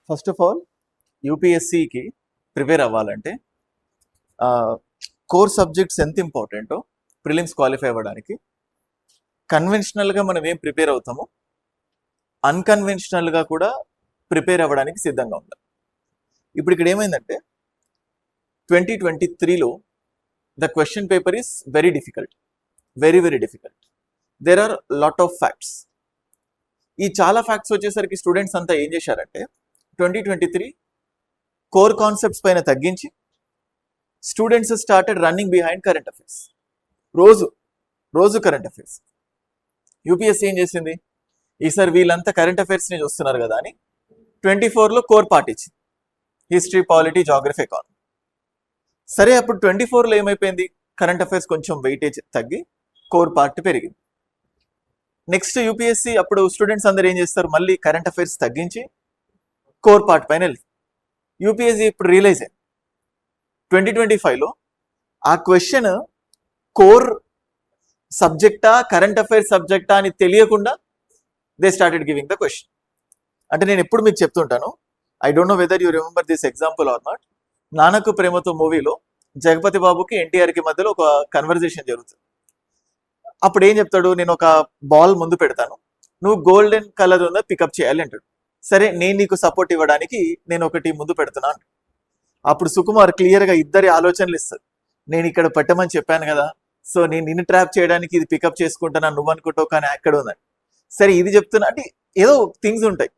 First of all యూపీఎస్సికి prepare అవ్వాలంటే core subjects ఎంత ఇంపార్టెంటో ప్రిలిమ్స్ క్వాలిఫై అవ్వడానికి కన్వెన్షనల్గా మనం ఏం ప్రిపేర్ అవుతామో అన్కన్వెన్షనల్గా కూడా ప్రిపేర్ అవ్వడానికి సిద్ధంగా ఉండాలి. ఇప్పుడు ఇక్కడ ఏమైందంటే 2023లో the question paper is very difficult, very very difficult. There are lot of facts. ఈ చాలా ఫ్యాక్ట్స్ వచ్చేసరికి స్టూడెంట్స్ అంతా ఏం చేశారంటే 2023 కోర్ కాన్సెప్ట్స్ పైన తగ్గించి students started running behind current affairs. రోజు కరెంట్ అఫైర్స్. యూపీఎస్సీ ఏం చేసింది, ఈసారి వీళ్ళంతా కరెంట్ అఫైర్స్ని చూస్తున్నారు కదా అని 24లో కోర్ పార్ట్ ఇచ్చింది, హిస్టరీ, పాలిటీ, జాగ్రఫీ, ఎకానమీ. సరే, అప్పుడు 24లో ఏమైపోయింది, కరెంట్ అఫైర్స్ కొంచెం వెయిటేజ్ తగ్గి కోర్ పార్ట్ పెరిగింది. నెక్స్ట్ యూపీఎస్సీ అప్పుడు స్టూడెంట్స్ అందరు ఏం చేస్తారు, మళ్ళీ కరెంట్ అఫైర్స్ తగ్గించి కోర్ పార్ట్ పైన వెళ్తుంది. యూపీఎస్సీ ఇప్పుడు రియలైజ్ అయింది 2025లో ఆ క్వశ్చన్ కోర్ సబ్జెక్టా కరెంట్ అఫైర్స్ సబ్జెక్టా అని తెలియకుండా they started giving the question. అంటే నేను ఎప్పుడు మీకు చెప్తుంటాను, I don't know whether you remember this example or not. Nannaku Prematho మూవీలో జగపతి బాబుకి ఎన్టీఆర్కి మధ్యలో ఒక కన్వర్జేషన్ జరుగుతుంది. అప్పుడు ఏం చెప్తాడు, నేను ఒక బాల్ ముందు పెడతాను, నువ్వు గోల్డెన్ కలర్ ఉందా పికప్ చేయాలి అంటాడు. సరే, నేను నీకు సపోర్ట్ ఇవ్వడానికి నేను ఒకటి ముందు పెడుతున్నాను. అప్పుడు సుకుమార్ క్లియర్గా ఇద్దరి ఆలోచనలు ఇస్తారు. నేను ఇక్కడ పెట్టమని చెప్పాను కదా, సో నేను నిన్ను ట్రాప్ చేయడానికి ఇది పికప్ చేసుకుంటున్నా, నువ్వు అనుకుంటావు కానీ అక్కడ ఉందని. సరే, ఇది చెప్తున్నా అంటే ఏదో థింగ్స్ ఉంటాయి,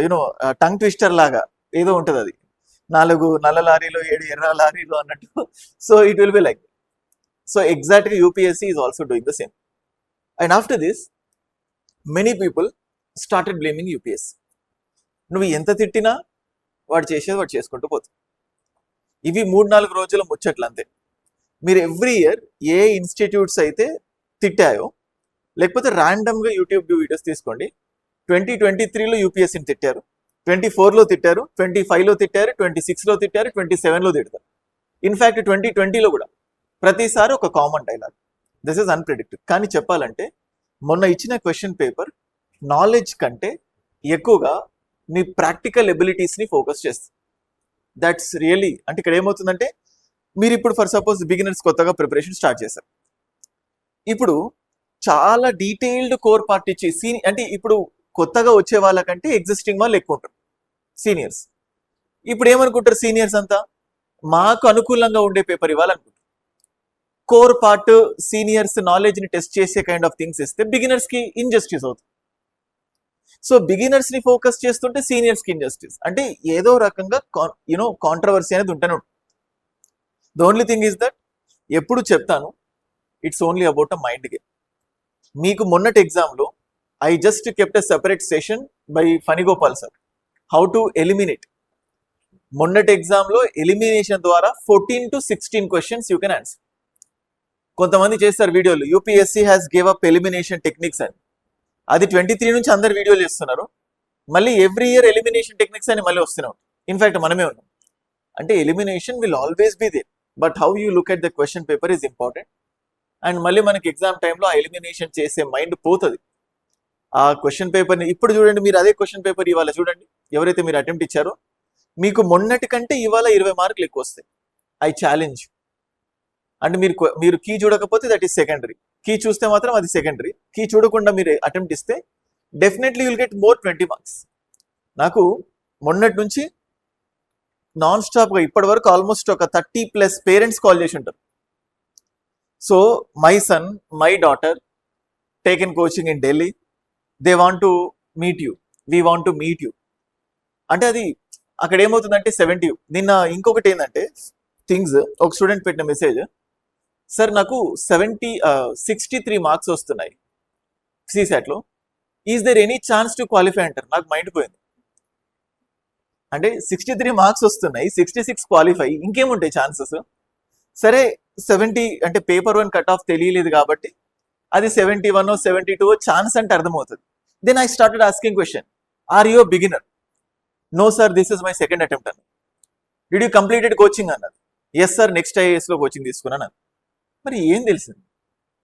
యూనో టంగ్ ట్విస్టర్ లాగా ఏదో ఉంటుంది. అది 4 నల్ల లారీలు 7 ఎర్ర లారీలు అన్నట్టు. So it will be like. So ఎగ్జాక్ట్గా UPSC is also doing the same. And after this many people started blaming UPSC. నువ్వు ఎంత తిట్టినా వాడు చేసేది వాడు చేసుకుంటూ పోతుంది. ఇవి 3-4 రోజుల ముచ్చట్లు అంతే. మీరు ఎవ్రీ ఇయర్ ఏ ఇన్స్టిట్యూట్స్ అయితే తిట్టాయో, లేకపోతే ర్యాండమ్గా యూట్యూబ్ వీడియోస్ తీసుకోండి. 2023లో యూపీఎస్సీని తిట్టారు, 24లో తిట్టారు, 25లో తిట్టారు, 26లో తిట్టారు, 27లో తిడతారు. ఇన్ఫ్యాక్ట్ 2020లో కూడా ప్రతిసారి ఒక కామన్ డైలాగ్, దిస్ ఇస్ అన్ప్రెడిక్టెడ్. కానీ చెప్పాలంటే మొన్న ఇచ్చిన క్వశ్చన్ పేపర్ నాలెడ్జ్ కంటే ఎక్కువగా మీ ప్రాక్టికల్ ఎబిలిటీస్ని ఫోకస్ చేస్తుంది. That's really. అంటే ఇక్కడ ఏమవుతుందంటే, మీరు ఇప్పుడు ఫర్ సపోజ్ బిగినర్స్ కొత్తగా ప్రిపరేషన్ స్టార్ట్ చేశారు. ఇప్పుడు చాలా డీటెయిల్డ్ కోర్ పార్ట్ ఇచ్చి అంటే ఇప్పుడు కొత్తగా వచ్చే వాళ్ళకంటే ఎగ్జిస్టింగ్ వాళ్ళు ఎక్కువ ఉంటారు సీనియర్స్. ఇప్పుడు ఏమనుకుంటారు సీనియర్స్ అంతా, మాకు అనుకూలంగా ఉండే పేపర్ ఇవ్వాలనుకుంటారు. కోర్ పార్ట్ సీనియర్స్ నాలెడ్జ్ని టెస్ట్ చేసే కైండ్ ఆఫ్ థింగ్స్ ఇస్తే బిగినర్స్కి ఇన్జస్టిస్ అవుతుంది. సో బిగినర్స్ని ఫోకస్ చేస్తుంటే సీనియర్స్కి ఇన్జస్టిస్. అంటే ఏదో రకంగా కాంట్రవర్సీ అనేది ఉంటూనే ఉంటుంది. The only thing is that ఎప్పుడు చెప్తాను, it's only about a mind game. మీకు మొన్నటి ఎగ్జామ్లో I just kept a separate session by Phanigopal sir, how to eliminate. మొన్నటి ఎగ్జామ్లో ఎలిమినేషన్ ద్వారా 14 to 16 questions you can answer. కొంతమంది చేస్తారు వీడియోలు, UPSC has give up elimination techniques అని. అది 23 నుంచి అందరు వీడియోలు చేస్తున్నారు. మళ్ళీ ఎవ్రీ ఇయర్ ఎలిమినేషన్ టెక్నిక్స్ అని మళ్ళీ వస్తున్నాం. ఇన్ఫ్యాక్ట్ మనమే ఉన్నాం. అంటే elimination will always be there, but how you look at the question paper is important. And మళ్ళీ మనకి ఎగ్జామ్ టైంలో ఆ ఎలిమినేషన్ చేసే మైండ్ పోతుంది. ఆ క్వశ్చన్ పేపర్ని ఇప్పుడు చూడండి, మీరు అదే క్వశ్చన్ పేపర్ ఇవాళ చూడండి, ఎవరైతే మీరు అటెంప్ట్ ఇచ్చారో మీకు మొన్నటి కంటే ఇవాళ 20 మార్కులు ఎక్కువ వస్తాయి. I challenge. అంటే మీరు కీ చూడకపోతే దట్ ఈస్ సెకండరీ, కీ చూస్తే మాత్రం అది సెకండరీ. కీ చూడకుండా మీరు అటెంప్ట్ ఇస్తే definitely will get more 20 marks. నాకు మొన్నటి నుంచి నాన్ స్టాప్గా ఇప్పటి వరకు ఆల్మోస్ట్ ఒక 30+ పేరెంట్స్ కాల్ చేసి ఉంటారు. So my son, my daughter taken coaching in Delhi, they want to meet you, we want to meet you. అంటే అది అక్కడ ఏమవుతుందంటే 70. నిన్న ఇంకొకటి ఏంటంటే థింగ్స్, ఒక స్టూడెంట్ పెట్టిన మెసేజ్, సార్ నాకు 63 మార్క్స్ వస్తున్నాయి సీసాట్లో, is there any chance to qualify అంటారు. నాకు మైండ్ పోయింది. అంటే 63 మార్క్స్ వస్తున్నాయి, 66 క్వాలిఫై, ఇంకేముంటాయి ఛాన్సెస్? సరే 70 అంటే పేపర్ 1 కట్ ఆఫ్ తెలియలేదు కాబట్టి అది 71 72 ఛాన్స్ అంటే అర్థమవుతుంది. Then I started asking question, are you beginner? No sir, this is my second attempt అన్న. డిడ్ యూ కంప్లీటెడ్ కోచింగ్ అన్నది. ఎస్ సార్, నెక్స్ట్ ఐఏఎస్లో కోచింగ్ తీసుకున్నాను. మరి ఏం తెలిసింది?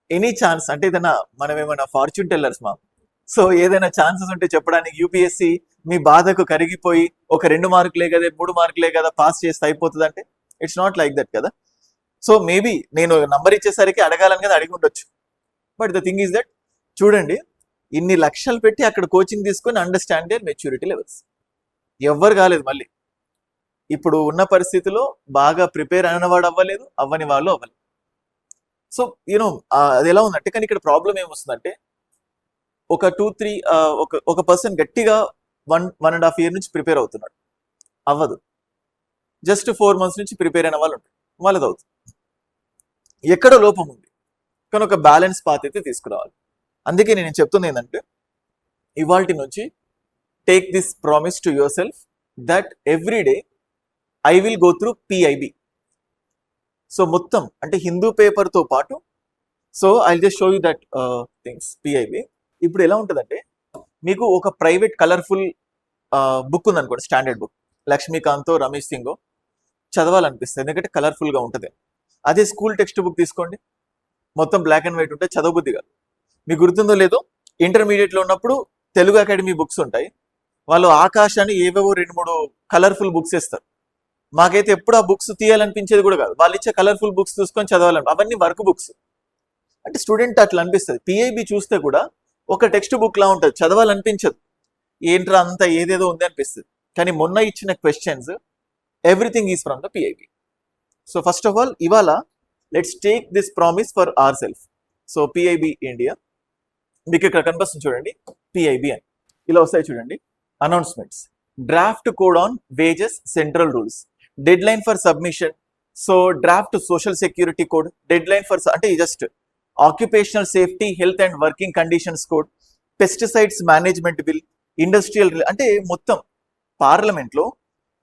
ఎనీ ఛాన్స్ అంటే ఏదైనా మనం ఏమైనా ఫార్చ్యూన్ టెల్లర్స్ మా సో ఏదైనా ఛాన్సెస్ ఉంటే చెప్పడానికి యూపీఎస్సీ మీ బాధకు కరిగిపోయి ఒక 2 మార్కులే కదా 3 మార్కులే కదా పాస్ చేస్తే అయిపోతుంది అంటే ఇట్స్ నాట్ లైక్ దట్ కదా. సో మేబీ నేను నంబర్ ఇచ్చేసరికి అడగాలని కదా అడిగి ఉండొచ్చు. But the thing is that చూడండి, ఇన్ని లక్షలు పెట్టి అక్కడ కోచింగ్ తీసుకొని అండర్స్టాండ్ దేర్ మెచ్యూరిటీ లెవెల్స్. ఎవ్వరు కాలేదు మళ్ళీ. ఇప్పుడు ఉన్న పరిస్థితిలో బాగా ప్రిపేర్ అయినవాడు అవ్వలేదు, అవ్వని వాళ్ళు అవ్వలేదు. సో యూనో అది ఎలా ఉందంటే, కానీ ఇక్కడ ప్రాబ్లం ఏమొస్తుందంటే ఒక 2-3 ఒక పర్సన్ గట్టిగా 1.5 year నుంచి ప్రిపేర్ అవుతున్నాడు, అవ్వదు. జస్ట్ 4 months నుంచి ప్రిపేర్ అయిన వాళ్ళు ఉంటారు, వాళ్ళది అవుతుంది. ఎక్కడో లోపం ఉంది, కానీ ఒక బ్యాలెన్స్ పాత్ అయితే తీసుకురావాలి. అందుకే నేను చెప్తుంది ఏంటంటే, ఇవాల్టి నుంచి take this promise to your self that every day I will go through PIB. So మొత్తం అంటే హిందూ పేపర్తో పాటు, so I just show you that things. PIB ఇప్పుడు ఎలా ఉంటుందంటే, మీకు ఒక ప్రైవేట్ కలర్ఫుల్ బుక్ ఉందనుకోండి, స్టాండర్డ్ బుక్, లక్ష్మీకాంతో రమేష్ సింగో, చదవాలనిపిస్తుంది ఎందుకంటే కలర్ఫుల్గా ఉంటుంది. అదే స్కూల్ టెక్స్ట్ బుక్ తీసుకోండి, మొత్తం బ్లాక్ అండ్ వైట్ ఉంటే చదవబుద్ధి కాదు. మీకు గుర్తుందో లేదో, ఇంటర్మీడియట్లో ఉన్నప్పుడు తెలుగు అకాడమీ బుక్స్ ఉంటాయి, వాళ్ళు ఆకాశాన్ని ఏవేవో 2-3 కలర్ఫుల్ బుక్స్ ఇస్తారు. మాకైతే ఎప్పుడు ఆ బుక్స్ తీయాలనిపించేది కూడా కాదు, వాళ్ళు ఇచ్చే కలర్ఫుల్ బుక్స్ చూసుకొని చదవాలంటే అవన్నీ వర్క్ బుక్స్. అంటే స్టూడెంట్ అట్లా అనిపిస్తుంది. పిఐబి చూస్తే కూడా ఒక టెక్స్ట్ బుక్ లా ఉంటుంది, చదవాలనిపించదు, ఏంట్రా అంతా ఏదేదో ఉంది అనిపిస్తుంది. కానీ మొన్న ఇచ్చిన questions everything is from the PIB. So first of all ఇవాళ let's take this promise for our self. So PIB India మీకు ఇక్కడ కనిపిస్తుంది చూడండి, పిఐబి అని ఇలా వస్తాయి చూడండి. Announcements, draft code on wages central rules, dead line for submission. So draft social security code, dead line for అంటే just occupational safety health and working conditions code, pesticides management bill, industrial అంటే మొత్తం పార్లమెంట్లో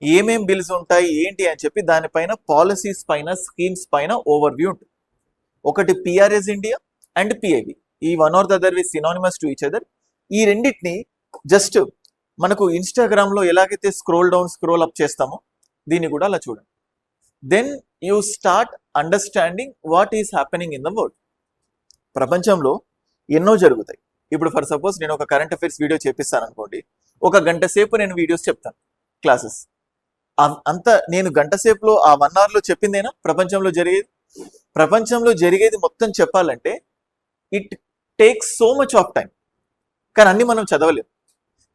ఏమేం bills ఉంటాయి ఏంటి అని చెప్పి దానిపైన పాలసీస్ పైన స్కీమ్స్ పైన ఓవర్ వ్యూ ఉంటుంది. ఒకటి పిఆర్ఎస్ ఇండియా అండ్ పిఐబి, ఈ one or the other with synonymous to each other. ఈ రెండింటిని జస్ట్ మనకు ఇన్స్టాగ్రామ్లో ఎలాగైతే స్క్రోల్ డౌన్ స్క్రోల్ అప్ చేస్తామో దీన్ని కూడా అలా చూడండి. Then you start understanding what is happening in the world. ప్రపంచంలో ఎన్నో జరుగుతాయి. ఇప్పుడు ఫర్ సపోజ్ నేను ఒక కరెంట్ అఫైర్స్ వీడియో చేపిస్తాను అనుకోండి, 1 గంట సేపు నేను వీడియోస్ చెప్తాను, క్లాసెస్ అంతా నేను గంట సేపులో ఆ 1 hour చెప్పిందేనా ప్రపంచంలో జరిగేది? ప్రపంచంలో జరిగేది మొత్తం చెప్పాలంటే it takes so much of time, కానీ అన్ని మనం చదవలేము.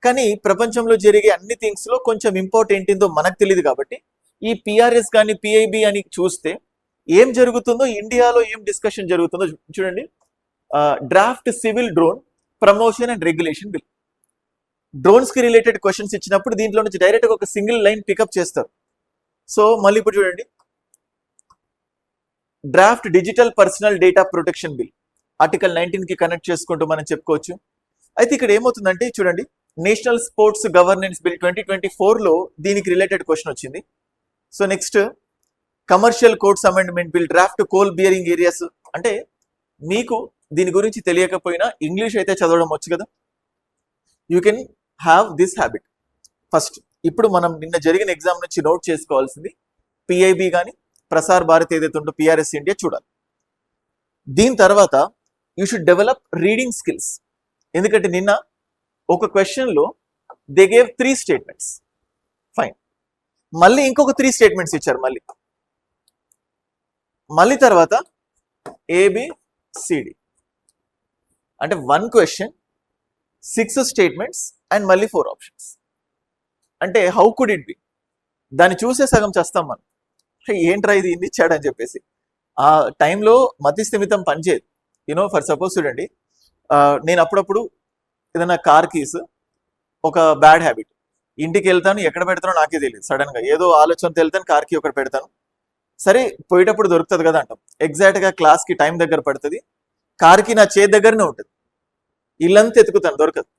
కానీ ప్రపంచంలో జరిగే అన్ని థింగ్స్లో కొంచెం ఇంపార్టెంట్ ఏంటో మనకు తెలియదు. కాబట్టి ఈ పిఆర్ఎస్ కానీ పిఐబి అని చూస్తే ఏం జరుగుతుందో, ఇండియాలో ఏం డిస్కషన్ జరుగుతుందో చూడండి. Draft civil drone promotion and regulation bill. Drones కి రిలేటెడ్ క్వశ్చన్స్ ఇచ్చినప్పుడు దీంట్లో నుంచి డైరెక్ట్ గా ఒక సింగిల్ లైన్ పికప్ చేస్తారు. సో మళ్ళీ ఇప్పుడు చూడండి, draft digital personal data protection bill, article 19 కి కనెక్ట్ చేసుకుంటూ మనం చెప్పుకోవచ్చు. అయితే ఇక్కడ ఏమవుతుందంటే చూడండి, నేషనల్ స్పోర్ట్స్ గవర్నెన్స్ బిల్ 2024లో దీనికి రిలేటెడ్ క్వశ్చన్ వచ్చింది. So next commercial codes amendment bill, draft coal bearing areas. అంటే మీకు దీని గురించి తెలియకపోయినా ఇంగ్లీష్ అయితే చదవడం వచ్చు కదా, you can have this habit. First ఇప్పుడు మనం నిన్న జరిగిన ఎగ్జామ్ నుంచి నోట్ చేసుకోవాల్సింది పిఐబి కానీ ప్రసార్ భారత్ ఏదైతే ఉందో పిఆర్ఎస్ ఇండియా చూడాలి. దీని తర్వాత you should develop reading skills. ఎందుకంటే నిన్న ఒక క్వశ్చన్లో దే గేవ్ 3 స్టేట్మెంట్స్, ఫైన్, మళ్ళీ ఇంకొక 3 స్టేట్మెంట్స్ ఇచ్చారు. మళ్ళీ తర్వాత ఏబిసిడి అంటే 1 క్వశ్చన్ 6 స్టేట్మెంట్స్ అండ్ మళ్ళీ 4 ఆప్షన్స్. అంటే హౌ కుడ్ ఇట్ బి? దాన్ని చూసే సగం చేస్తాం మనం, ఏంట్రా ఇది ఇన్ని ఇచ్చాడని చెప్పేసి. ఆ టైంలో మతి స్థిమితం పనిచేయదు. యూనో ఫర్ సపోజ్ చూడండి, నేను అప్పుడప్పుడు ఏదైనా కార్ కీస్, ఒక బ్యాడ్ హ్యాబిట్, ఇంటికి వెళ్తాను ఎక్కడ పెడతానో నాకే తెలియదు, సడన్ గా ఏదో ఆలోచనతో వెళ్తాను కార్ కీ ఒకటి పెడతాను, సరే పోయేటప్పుడు దొరుకుతుంది కదా అంటాం, ఎగ్జాక్ట్గా క్లాస్కి టైం దగ్గర పడుతుంది, కార్కి నా చేతి దగ్గరనే ఉంటుంది, ఇల్లంతా ఎతుకుతాను దొరకదు,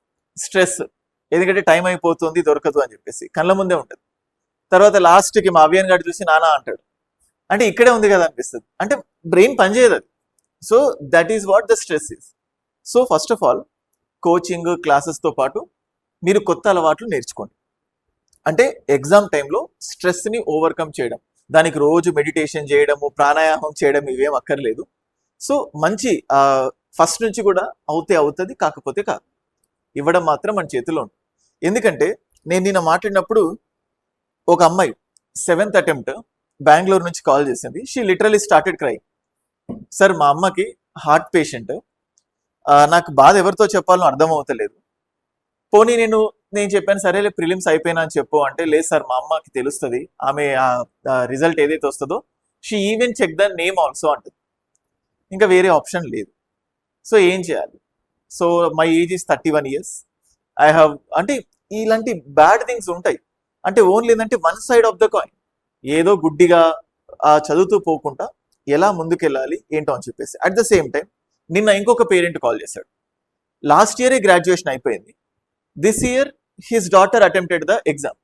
స్ట్రెస్, ఎందుకంటే టైం అయిపోతుంది దొరకదు అని చెప్పేసి కళ్ళ ముందే ఉంటుంది. తర్వాత లాస్ట్కి మా అవియన్ గారు చూసి నానా అంటాడు, అంటే ఇక్కడే ఉంది కదా అనిపిస్తుంది, అంటే బ్రెయిన్ పనిచేయదు అది. So that is what the stress is. So first of all coaching క్లాసెస్తో పాటు మీరు కొత్త అలవాట్లు నేర్చుకోండి. అంటే ఎగ్జామ్ టైంలో స్ట్రెస్ని ఓవర్కమ్ చేయడం, దానికి రోజు మెడిటేషన్ చేయడము, ప్రాణాయామం చేయడం ఇవేం అక్కర్లేదు. సో మంచి ఫస్ట్ నుంచి కూడా అవుతుంది, కాకపోతే కాదు. ఇవ్వడం మాత్రం మన చేతిలో ఉంటుంది. ఎందుకంటే నేను నిన్న మాట్లాడినప్పుడు ఒక అమ్మాయి 7th అటెంప్ట్ బెంగళూరు నుంచి కాల్ చేసింది. She literally started crime. Sir మా అమ్మకి హార్ట్ పేషెంట్, నాకు బాధ ఎవరితో చెప్పాలో అర్థం అవుతలేదు. పోనీ నేను చెప్పాను సరేలే ప్రిలిమ్స్ అయిపోయినా అని చెప్పు అంటే, లేదు సార్ మా అమ్మకి తెలుస్తుంది, ఆమె రిజల్ట్ ఏదైతే వస్తుందో she even check the name also అంటుంది. ఇంకా వేరే ఆప్షన్ లేదు. సో ఏం చేయాలి? So my age is 31 years. I have అంటే ఇలాంటి బ్యాడ్ థింగ్స్ ఉంటాయి. అంటే ఓన్లీ ఏంటంటే one side of the coin, ఏదో గుడ్డిగా చదువుతూ పోకుండా ఎలా ముందుకెళ్ళాలి ఏంటో అని చెప్పేసి. అట్ ద సేమ్ టైం నిన్న ఇంకొక పేరెంట్ కాల్ చేశాడు. లాస్ట్ ఇయరే గ్రాడ్యుయేషన్ అయిపోయింది. This year his daughter attempted the exam.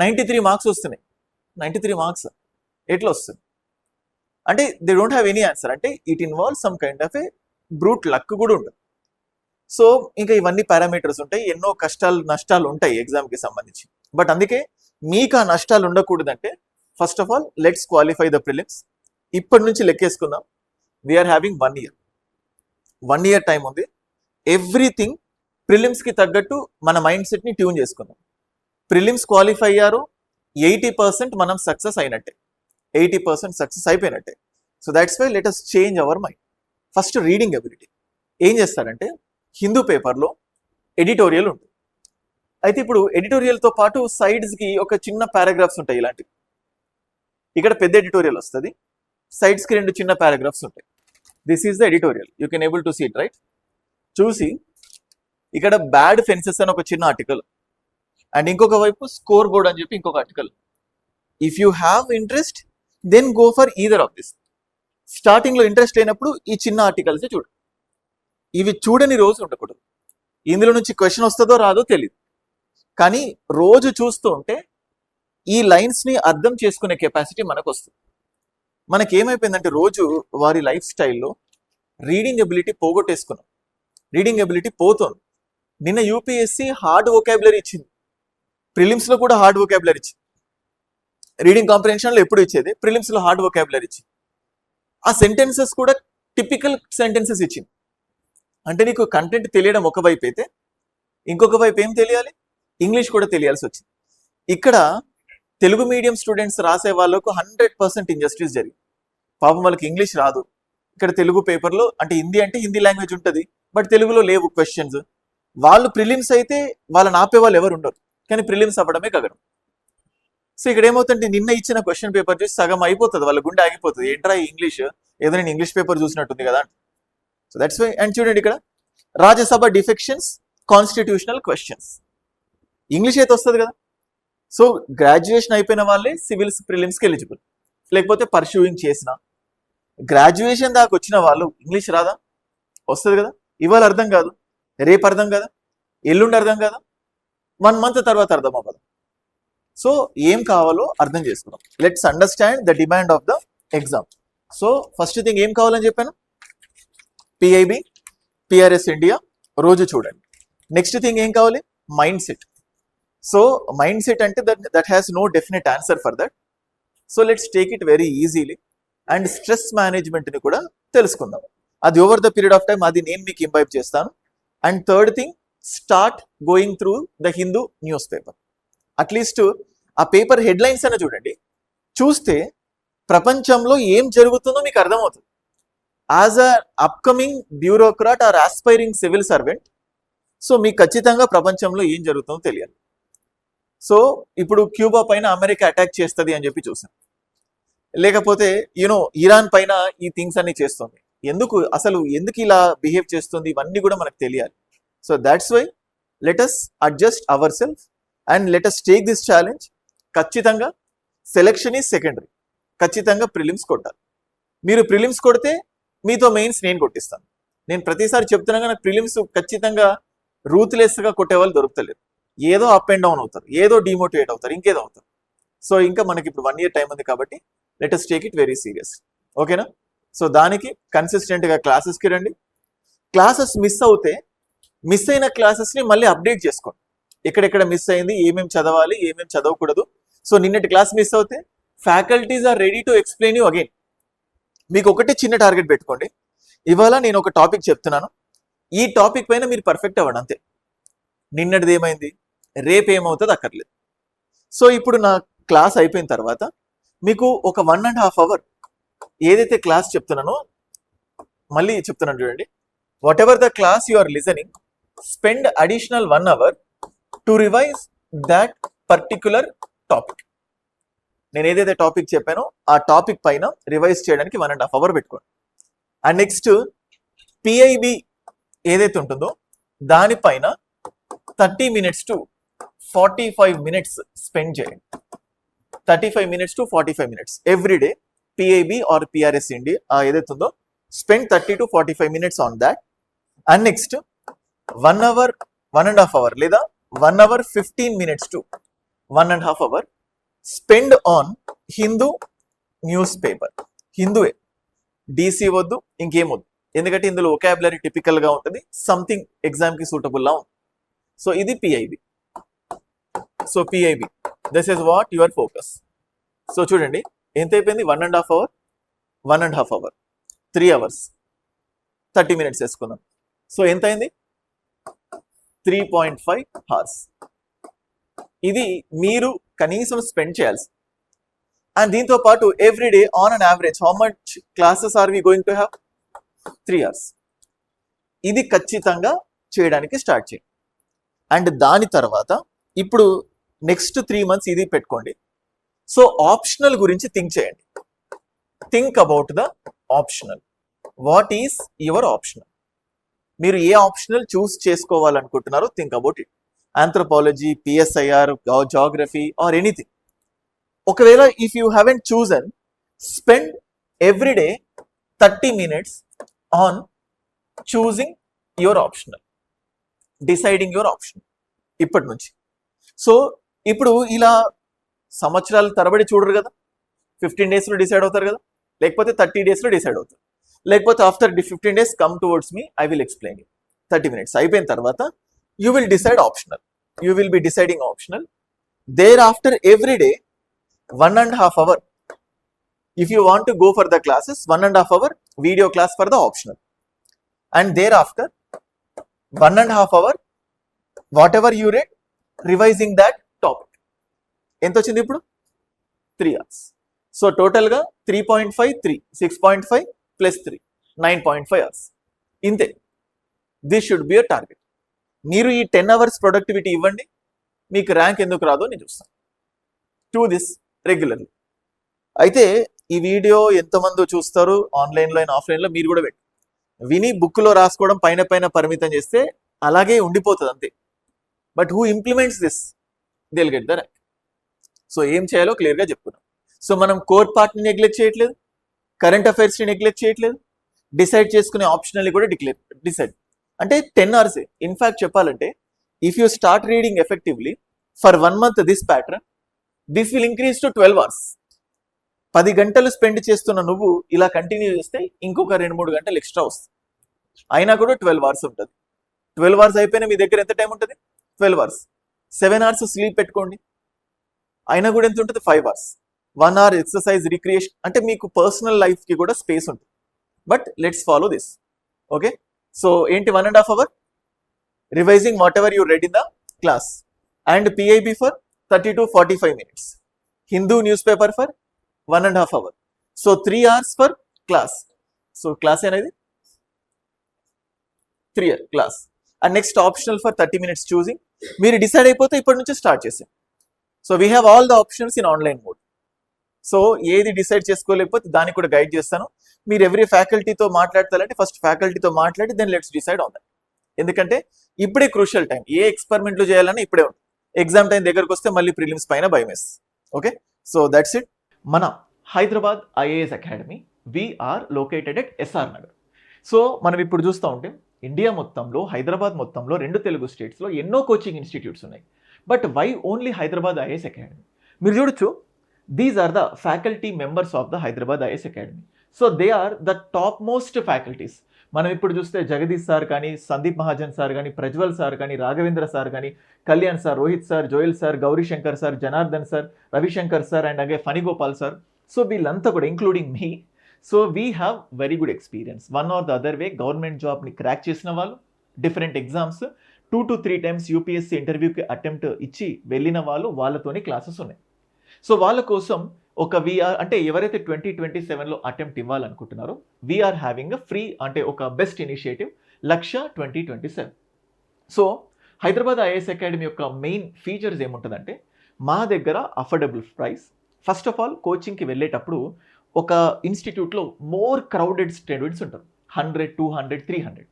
93 marks వస్తున్నాయి. 93 మార్క్స్ ఎట్లా వస్తుంది అంటే they don't have any answer. అంటే it involve some kind of a brute luck కూడా ఉంటుంది. సో ఇంకా ఇవన్నీ పారామీటర్స్ ఉంటాయి, ఎన్నో కష్టాలు నష్టాలు ఉంటాయి ఎగ్జామ్కి సంబంధించి. బట్ అందుకే మీకు ఆ నష్టాలు ఉండకూడదంటే first of all let's qualify the prelims. ఇప్పటి నుంచి లెక్కేసుకుందాం. We're having 1 year. 1 year time ఉంది. ఎవ్రీథింగ్ ప్రిలిమ్స్కి తగ్గట్టు మన మైండ్ సెట్ని ట్యూన్ చేసుకుందాం. ప్రిలిమ్స్ క్వాలిఫై అయ్యారు, 80% మనం సక్సెస్ అయినట్టే, 80% సక్సెస్ అయిపోయినట్టే. So that's why let us change our mind. First reading ability. ఏం చేస్తారంటే హిందూ పేపర్లో ఎడిటోరియల్ ఉంటుంది. అయితే ఇప్పుడు ఎడిటోరియల్తో పాటు సైడ్స్కి ఒక చిన్న పారాగ్రాఫ్స్ ఉంటాయి ఇలాంటివి. ఇక్కడ పెద్ద ఎడిటోరియల్ వస్తుంది, సైడ్స్కి 2 చిన్న పారాగ్రాఫ్స్ ఉంటాయి. This is the editorial. You can able to see it right. చూసి ఇక్కడ బ్యాడ్ ఫెన్సెస్ అని ఒక చిన్న ఆర్టికల్, అండ్ ఇంకొక వైపు స్కోర్ బోర్డ్ అని చెప్పి ఇంకొక article. If you have interest then go for either of this. స్టార్టింగ్లో ఇంట్రెస్ట్ అయినప్పుడు ఈ చిన్న ఆర్టికల్స్ చూడు. ఇవి చూడని రోజు ఉండకూడదు. ఇందులో నుంచి క్వశ్చన్ వస్తుందో రాదో తెలియదు, కానీ రోజు చూస్తూ ఉంటే ఈ లైన్స్ని అర్థం చేసుకునే కెపాసిటీ మనకు వస్తుంది. మనకి ఏమైపోయిందంటే రోజు వారి లైఫ్ స్టైల్లో రీడింగ్ ఎబిలిటీ పోగొట్టేసుకున్నాం. రీడింగ్ ఎబిలిటీ పోతుంది. నిన్న యూపీఎస్సీ హార్డ్ వొకాబులరీ ఇచ్చింది, ప్రిలిమ్స్లో కూడా హార్డ్ వొకాబులరీ ఇచ్చింది. రీడింగ్ కాంప్రిహెన్షన్లో ఎప్పుడు ఇచ్చేది, ప్రిలిమ్స్లో హార్డ్ వొకాబులరీ ఇచ్చింది. ఆ సెంటెన్సెస్ కూడా టిపికల్ సెంటెన్సెస్ ఇచ్చింది. అంటే నీకు కంటెంట్ తెలియడం ఒకవైపు అయితే, ఇంకొక వైపు ఏం తెలియాలి, ఇంగ్లీష్ కూడా తెలియాల్సి వచ్చింది. ఇక్కడ తెలుగు మీడియం స్టూడెంట్స్ రాసే వాళ్ళకు 100% ఇంజస్టిస్ జరిగింది. పాపం వాళ్ళకి ఇంగ్లీష్ రాదు. ఇక్కడ తెలుగు పేపర్లో అంటే హిందీ లాంగ్వేజ్ ఉంటుంది, బట్ తెలుగులో లేవు క్వశ్చన్స్. వాళ్ళు ప్రిలిమ్స్ అయితే వాళ్ళని ఆపే వాళ్ళు ఎవరు ఉండరు, కానీ ప్రిలిమ్స్ అవ్వడమే కగడం. సో ఇక్కడ ఏమవుతుంటే నిన్న ఇచ్చిన క్వశ్చన్ పేపర్ చూసి సగం అయిపోతుంది, వాళ్ళ గుండె ఆగిపోతుంది. ఏంట్రా ఇంగ్లీష్, ఏదో నేను ఇంగ్లీష్ పేపర్ చూసినట్టుంది కదా. So that's why. అండ్ చూడండి ఇక్కడ Rajya Sabha defections constitutional questions. English అయితే వస్తుంది కదా. సో గ్రాడ్యుయేషన్ అయిపోయిన వాళ్ళే సివిల్స్ ప్రిలిమ్స్కి ఎలిజిబుల్, లేకపోతే పర్సూయింగ్ చేసిన. గ్రాడ్యుయేషన్ దాకా వచ్చిన వాళ్ళు ఇంగ్లీష్ రాదా, వస్తుంది కదా. ఇవాళ అర్థం కాదు, రేపు అర్థం కదా, ఎల్లుండి అర్థం కదా, 1 month తర్వాత అర్థం అవ్వదు. సో ఏం కావాలో అర్థం చేసుకున్నాం. Let's understand the demand of the exam. So first thing ఏం కావాలని చెప్పాను, పిఐబి, పిఆర్ఎస్ ఇండియా రోజు చూడండి. నెక్స్ట్ థింగ్ ఏం కావాలి, mind set. So mind set అంటే that has no definite answer for that. So let's take it very easily. And stress మేనేజ్మెంట్ని కూడా తెలుసుకుందాం. అది over the period of time అది నేను మీకు ఇంబైబ్ చేస్తాను. And third thing, start going through the Hindu news paper. At least ఆ paper headlines అయినా చూడండి. చూస్తే ప్రపంచంలో ఏం జరుగుతుందో మీకు అర్థమవుతుంది. As a upcoming bureaucrat or aspiring civil servant, so మీకు ఖచ్చితంగా ప్రపంచంలో ఏం జరుగుతుందో తెలియాలి. సో ఇప్పుడు క్యూబా పైన అమెరికా అటాక్ చేస్తుంది అని చెప్పి చూసాం, లేకపోతే ఇరాన్ పైన ఈ థింగ్స్ అన్ని చేస్తుంది. ఎందుకు ఇలా బిహేవ్ చేస్తుంది, ఇవన్నీ కూడా మనకు తెలియాలి. So that's why let us adjust our self and let us take this challenge. ఖచ్చితంగా సెలెక్షన్ ఈజ్ సెకండరీ, ఖచ్చితంగా ప్రిలిమ్స్ కొట్టాలి. మీరు ప్రిలిమ్స్ కొడితే మీతో మెయిన్స్ నేను కొట్టిస్తాను. నేను ప్రతిసారి చెప్తున్నాగా, నాకు ప్రిలిమ్స్ ఖచ్చితంగా రూత్లెస్గా కొట్టే వాళ్ళు దొరుకుతలేరు. ఏదో అప్ అండ్ డౌన్ అవుతారు, ఏదో డిమోటివేట్ అవుతారు, ఇంకేదో అవుతారు. సో ఇంకా మనకి ఇప్పుడు 1 year టైం ఉంది కాబట్టి let us take it very serious. ఓకేనా? సో దానికి కన్సిస్టెంట్గా క్లాసెస్కి రండి. క్లాసెస్ మిస్ అవుతే మిస్ అయిన క్లాసెస్ని మళ్ళీ అప్డేట్ చేసుకోండి. ఎక్కడెక్కడ మిస్ అయింది, ఏమేమి చదవాలి, ఏమేమి చదవకూడదు. సో నిన్నటి క్లాస్ మిస్ అవుతే faculties are ready to explain you again. మీకు ఒకటే చిన్న టార్గెట్ పెట్టుకోండి. ఇవాళ నేను ఒక టాపిక్ చెప్తున్నాను, ఈ టాపిక్ పైన మీరు పర్ఫెక్ట్ అవ్వండి అంతే. నిన్నటిది ఏమైంది, రేపు ఏమవుతుంది అక్కర్లేదు. సో ఇప్పుడు నా క్లాస్ అయిపోయిన తర్వాత మీకు ఒక 1.5 అవర్ ఏదైతే క్లాస్ చెప్తున్నానో మళ్ళీ చెప్తున్నాను చూడండి. Whatever the class you are listening, spend additional 1 hour to revise that particular topic. నేను ఏదైతే టాపిక్ చెప్పానో ఆ టాపిక్ పైన రివైజ్ చేయడానికి 1.5 అవర్ పెట్టుకోండి. అండ్ నెక్స్ట్ పిఐబి ఏదైతే ఉంటుందో దానిపైన 30 minutes to 45 minutes స్పెండ్ చేయండి. 35 minutes to 45 minutes every day PIB or PRSMD ఏదైతే ఉందో spend 30 to 45 minutes on that. And next 1 hour 1.5 hour లేదా 1 hour 15 minutes to 1.5 hour spend on Hindu news paper. హిందూయే, DC వద్దు, ఇంకేం వద్దు, ఎందుకంటే ఇందులో ఒకాబులరీ టిపికల్ గా ఉంటుంది, సంథింగ్ ఎగ్జామ్ కి సూటబుల్ లా ఉంటుంది. సో ఇది PIB. So PIB, this is what your focus. So చూడండి ఎంత అయిపోయింది, 1.5 అవర్ 1.5 అవర్ 3 అవర్స్ 30 minutes వేసుకుందాం. సో ఎంత అయింది, 3.5 hours. ఇది మీరు కనీసం స్పెండ్ చేయాల్సి. అండ్ దీంతో పాటు every day on an average how much classes are we going to have, 3 hours. ఇది ఖచ్చితంగా చేయడానికి స్టార్ట్ చేయండి. అండ్ దాని తర్వాత ఇప్పుడు నెక్స్ట్ 3 months ఇది పెట్టుకోండి. సో ఆప్షనల్ గురించి థింక్ చేయండి. Think about the optional. What is your optional? మీరు ఏ ఆప్షనల్ చూస్ చేసుకోవాలనుకుంటున్నారో think about it. Anthropology, PSIR, geography or anything. ఒకవేళ if you haven't chosen, spend every day 30 minutes on choosing your optional, deciding your option ఇప్పటి నుంచి. So ఇప్పుడు ఇలా సంవత్సరాల తరబడి చూడరు కదా, 15 days లో డిసైడ్ అవుతారు కదా, లేకపోతే 30 days లో డిసైడ్ అవుతారు, లేకపోతే after 15 days come towards me, I will explain you. 30 minutes అయిపోయిన తర్వాత you will decide optional. You will be deciding optional. Thereafter every day 1.5 hour. If you want to go for the classes, 1.5 hour video class for the optional. And thereafter 1.5 hour whatever you read revising that topic. ఎంత వచ్చింది ఇప్పుడు, 3 hours. So టోటల్గా 3.5 3 6.5 + 3 9.5 hours. ఇంతే. This should be a target. మీరు ఈ 10 hours productivity ఇవ్వండి, మీకు rank ఎందుకు రాదో నేను చూస్తాను. To this regularly. అయితే ఈ వీడియో ఎంతమంది చూస్తారు, ఆన్లైన్లో అయినా ఆఫ్లైన్లో, మీరు కూడా పెట్టి విని బుక్లో రాసుకోవడం పైన పైన పరిమితం చేస్తే అలాగే ఉండిపోతుంది అంతే. But who implements this, they will get the rank. So ఏం చేయాలో క్లియర్గా చెప్పుకున్నాం. సో మనం కోర్ పార్ట్ని నెగ్లెక్ట్ చేయట్లేదు, కరెంట్ అఫైర్స్ని నెగ్లెక్ట్ చేయట్లేదు, డిసైడ్ చేసుకునే ఆప్షనల్ని కూడా డిసైడ్ అంటే 10 hours. ఇన్ఫ్యాక్ట్ చెప్పాలంటే if you start reading effectively for 1 month this pattern, this will increase to 12 hours. 10 గంటలు స్పెండ్ చేస్తున్న నువ్వు ఇలా కంటిన్యూ చేస్తే ఇంకొక 2-3 గంటలు ఎక్స్ట్రా వస్తుంది, అయినా కూడా 12 hours ఉంటుంది. 12 hours అయిపోయినా మీ దగ్గర ఎంత టైం ఉంటుంది, 12 hours. 7 hours స్లీప్ పెట్టుకోండి, అయినా కూడా ఎంత ఉంటుంది, 5 hours. 1 hour ఎక్సర్సైజ్, రిక్రియేషన్, అంటే మీకు పర్సనల్ లైఫ్కి కూడా స్పేస్ ఉంటుంది. But let's follow this. Okay, so ఏంటి 1.5 hour revising whatever you read in the class, and PIB for 30 to 45 minutes, Hindu news paper for 1.5 hour. So 3 hours for class. So class అనేది 3 hour class. And next optional for 30 minutes choosing. మీరు decide అయిపోతే ఇప్పటి నుంచి start చేసాం. So we have all the options in online mode. So ఏది decide చేసుకోలేకపోతే దానికి కూడా guide చేస్తాను. మీరు ఎవ్రీ ఫ్యాకల్టీతో మాట్లాడతారంటే ఫస్ట్ ఫ్యాకల్టీతో మాట్లాడి then let's decide on that. ఎందుకంటే ఇప్పుడే క్రూషియల్ టైం, ఏ ఎక్స్పెరిమెంట్లు చేయాలని ఇప్పుడే ఉంటుంది. ఎగ్జామ్ టైం దగ్గరకు వస్తే మళ్ళీ ప్రిలిమ్స్ పైన భయమేస్. Okay, so that's it. మన Hyderabad IAS academy, we're located at SR Nagar. So మనం ఇప్పుడు చూస్తూ ఉంటే ఇండియా మొత్తంలో, హైదరాబాద్ మొత్తంలో, 2 తెలుగు స్టేట్స్లో ఎన్నో కోచింగ్ ఇన్స్టిట్యూట్స్ ఉన్నాయి. But why only Hyderabad IAS academy? మీరు చూడొచ్చు, these are the faculty members of the Hyderabad IAS academy. So they are the topmost faculties. మనం ఇప్పుడు చూస్తే జగదీష్ సార్ కానీ, సందీప్ మహాజన్ సార్ కానీ, ప్రజ్వల్ సార్ కానీ, రాఘవేంద్ర సార్ కానీ, Kalyan sir, Rohit sir, Joel sir, Gaurishankar sir, Janardhan sir, Ravishankar sir, and అలాగే ఫణిగోపాల్ సార్. సో వీళ్ళంతా కూడా including me. So we have very good experience. One or the other way government జాబ్ని క్రాక్ చేసిన వాళ్ళు, different exams, 2 to 3 times UPSC ఇంటర్వ్యూకి attempt ఇచ్చి వెళ్ళిన వాళ్ళతోని క్లాసెస్ ఉన్నాయి. సో వాళ్ళ కోసం ఒక వీఆర్ అంటే ఎవరైతే 2027లో అటెంప్ట్ ఇవ్వాలనుకుంటున్నారో వీఆర్ హ్యావింగ్ అ ఫ్రీ అంటే ఒక best initiative Lakshya 2027. So Hyderabad IAS academy యొక్క మెయిన్ ఫీచర్స్ ఏముంటుందంటే మా దగ్గర affordable price. First of all కోచింగ్కి వెళ్ళేటప్పుడు ఒక ఇన్స్టిట్యూట్లో మోర్ క్రౌడెడ్ స్టూడెంట్స్ ఉంటారు, 100, 200, 300.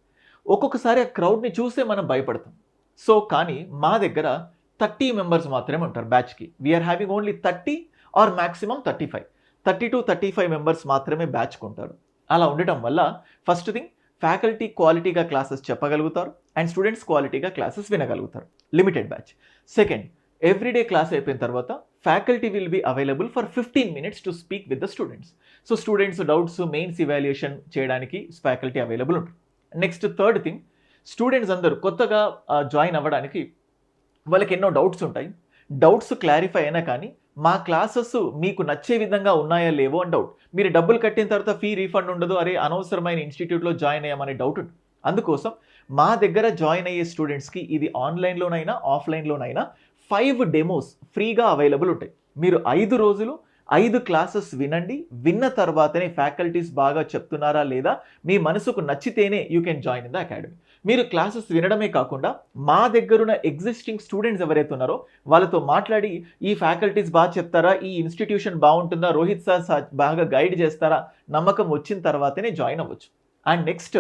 ఒక్కొక్కసారి ఆ క్రౌడ్ని చూసే మనం భయపడతాం. సో కానీ మా దగ్గర 30 మెంబర్స్ మాత్రమే ఉంటారు బ్యాచ్కి. We're having only 30 or maximum 35, 30 to 35 members మాత్రమే బ్యాచ్కి ఉంటారు. అలా ఉండటం వల్ల ఫస్ట్ థింగ్ ఫ్యాకల్టీ క్వాలిటీగా క్లాసెస్ చెప్పగలుగుతారు అండ్ స్టూడెంట్స్ క్వాలిటీగా క్లాసెస్ వినగలుగుతారు. Limited batch. Second, everyday class అయిపోయిన తర్వాత faculty will be available for 15 minutes to speak with the students. So students doubts, mains evaluation చేయడానికి ఫ్యాకల్టీ అవైలబుల్ ఉంటుంది. నెక్స్ట్ థర్డ్ థింగ్, స్టూడెంట్స్ అందరూ కొత్తగా join అవ్వడానికి వాళ్ళకి ఎన్నో డౌట్స్ ఉంటాయి. డౌట్స్ క్లారిఫై అయినా కానీ మా క్లాసెస్ మీకు నచ్చే విధంగా ఉన్నాయా లేవో అని డౌట్. మీరు డబ్బులు కట్టిన తర్వాత ఫీ రీఫండ్ ఉండదు, అరే అనవసరమైన ఇన్స్టిట్యూట్లో జాయిన్ అయ్యామనే డౌట్ ఉంటుంది. అందుకోసం మా దగ్గర జాయిన్ అయ్యే స్టూడెంట్స్కి ఇది ఆన్లైన్లోనైనా ఆఫ్లైన్లోనైనా 5 డెమోస్ ఫ్రీగా అవైలబుల్ ఉంటాయి. మీరు 5 రోజులు 5 క్లాసెస్ వినండి. విన్న తర్వాతనే ఫ్యాకల్టీస్ బాగా చెప్తున్నారా లేదా మీ మనసుకు నచ్చితేనే you can join in the academy. మీరు క్లాసెస్ వినడమే కాకుండా మా దగ్గరున్న ఎగ్జిస్టింగ్ స్టూడెంట్స్ ఎవరైతే ఉన్నారో వాళ్ళతో మాట్లాడి ఈ ఫ్యాకల్టీస్ బాగా చెప్తారా, ఈ ఇన్స్టిట్యూషన్ బాగుంటుందా, రోహిత్ సార్ బాగా గైడ్ చేస్తారా, నమ్మకం వచ్చిన తర్వాతనే జాయిన్ అవ్వచ్చు. అండ్ నెక్స్ట్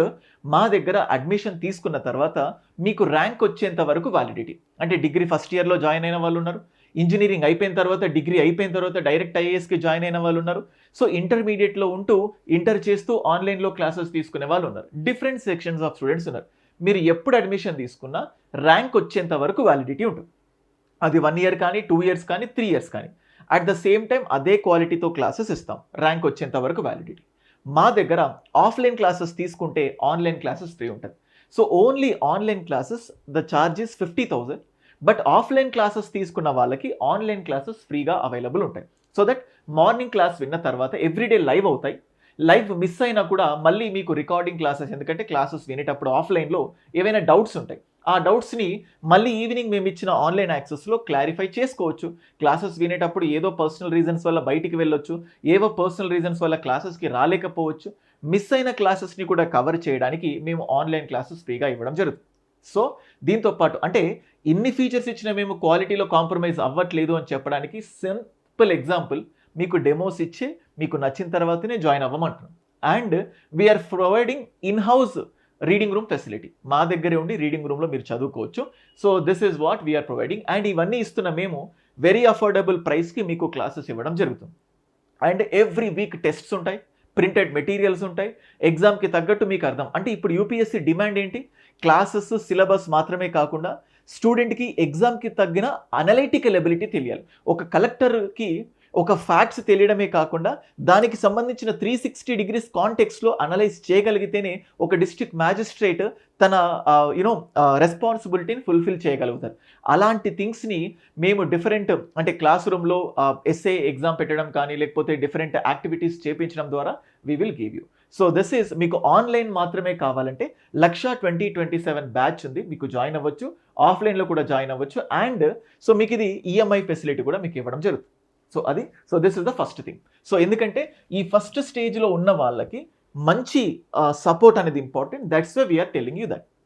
మా దగ్గర అడ్మిషన్ తీసుకున్న తర్వాత మీకు ర్యాంక్ వచ్చేంత వరకు వ్యాలిడిటీ. అంటే డిగ్రీ ఫస్ట్ ఇయర్లో జాయిన్ అయిన వాళ్ళు ఉన్నారు, ఇంజనీరింగ్ అయిపోయిన తర్వాత, డిగ్రీ అయిపోయిన తర్వాత డైరెక్ట్ ఐఏఎస్కి జాయిన్ అయిన వాళ్ళు ఉన్నారు. సో ఇంటర్మీడియట్లో ఉంటూ ఇంటర్ చేస్తూ ఆన్లైన్లో క్లాసెస్ తీసుకునే వాళ్ళు ఉన్నారు. డిఫరెంట్ సెక్షన్స్ ఆఫ్ స్టూడెంట్స్ ఉన్నారు. మీరు ఎప్పుడు అడ్మిషన్ తీసుకున్నా ర్యాంక్ వచ్చేంత వరకు వ్యాలిడిటీ ఉంటుంది. అది 1 year కానీ, 2 years కానీ, 3 years కానీ. అట్ ద సేమ్ టైం అదే క్వాలిటీతో క్లాసెస్ ఇస్తాం, ర్యాంక్ వచ్చేంత వరకు వ్యాలిడిటీ. మా దగ్గర ఆఫ్లైన్ క్లాసెస్ తీసుకుంటే ఆన్లైన్ క్లాసెస్ ఫ్రీ ఉంటుంది. So only online classes the charge is 50,000. But offline classes తీసుకున్న వాళ్ళకి ఆన్లైన్ క్లాసెస్ ఫ్రీగా అవైలబుల్ ఉంటాయి. సో దట్ మార్నింగ్ క్లాస్ విన్న తర్వాత ఎవ్రీడే లైవ్ అవుతాయి. లైవ్ మిస్ అయినా కూడా మళ్ళీ మీకు రికార్డింగ్ క్లాసెస్, ఎందుకంటే క్లాసెస్ వినేటప్పుడు ఆఫ్లైన్లో ఏవైనా డౌట్స్ ఉంటాయి, ఆ డౌట్స్ని మళ్ళీ ఈవినింగ్ మేము ఇచ్చిన ఆన్లైన్ యాక్సెస్లో క్లారిఫై చేసుకోవచ్చు. క్లాసెస్ వినేటప్పుడు ఏదో పర్సనల్ రీజన్స్ వల్ల బయటికి వెళ్ళొచ్చు, ఏవో పర్సనల్ రీజన్స్ వల్ల క్లాసెస్కి రాలేకపోవచ్చు. మిస్ అయిన క్లాసెస్ని కూడా కవర్ చేయడానికి మేము ఆన్లైన్ క్లాసెస్ ఫ్రీగా ఇవ్వడం జరుగుతుంది. సో దీంతో పాటు అంటే ఇన్ని ఫీచర్స్ ఇచ్చిన మేము క్వాలిటీలో కాంప్రమైజ్ అవ్వట్లేదు అని చెప్పడానికి సింపుల్ ఎగ్జాంపుల్, మీకు డెమోస్ ఇచ్చి మీకు నచ్చిన తర్వాతనే జాయిన్ అవ్వమంటున్నాం. And we're providing in house reading room facility. మా దగ్గరే ఉండి రీడింగ్ రూమ్లో మీరు చదువుకోవచ్చు. So this is what we're providing. And ఇవన్నీ ఇస్తున్న మేము వెరీ అఫోర్డబుల్ ప్రైస్కి మీకు క్లాసెస్ ఇవ్వడం జరుగుతుంది. అండ్ ఎవ్రీ వీక్ టెస్ట్స్ ఉంటాయి, ప్రింటెడ్ మెటీరియల్స్ ఉంటాయి, ఎగ్జామ్కి తగ్గట్టు మీకు అర్థం. అంటే ఇప్పుడు యూపీఎస్సీ డిమాండ్ ఏంటి, క్లాసెస్ సిలబస్ మాత్రమే కాకుండా స్టూడెంట్కి ఎగ్జామ్కి తగ్గిన అనలైటికల్ ఎబిలిటీ తెలియాలి. ఒక కలెక్టర్కి ఒక ఫ్యాక్ట్స్ తెలియడమే కాకుండా దానికి సంబంధించిన 360 degrees కాంటెక్స్లో అనలైజ్ చేయగలిగితేనే ఒక డిస్ట్రిక్ట్ మ్యాజిస్ట్రేట్ తన రెస్పాన్సిబిలిటీని ఫుల్ఫిల్ చేయగలుగుతారు. అలాంటి థింగ్స్ని మేము డిఫరెంట్ అంటే క్లాస్ రూమ్లో ఎస్ఏ ఎగ్జామ్ పెట్టడం కానీ లేకపోతే డిఫరెంట్ యాక్టివిటీస్ చేయించడం ద్వారా we will give you. So this is మీకు ఆన్లైన్ మాత్రమే కావాలంటే లక్ష్య 2027 బ్యాచ్ ఉంది, మీకు జాయిన్ అవ్వచ్చు, ఆఫ్లైన్లో కూడా జాయిన్ అవ్వచ్చు. అండ్ సో మీకు ఇది ఈఎంఐ ఫెసిలిటీ కూడా మీకు ఇవ్వడం జరుగుతుంది. So this is the first thing. So ఎందుకంటే ఈ ఫస్ట్ స్టేజ్లో ఉన్న వాళ్ళకి మంచి సపోర్ట్ అనేది important. That's why we're telling you that.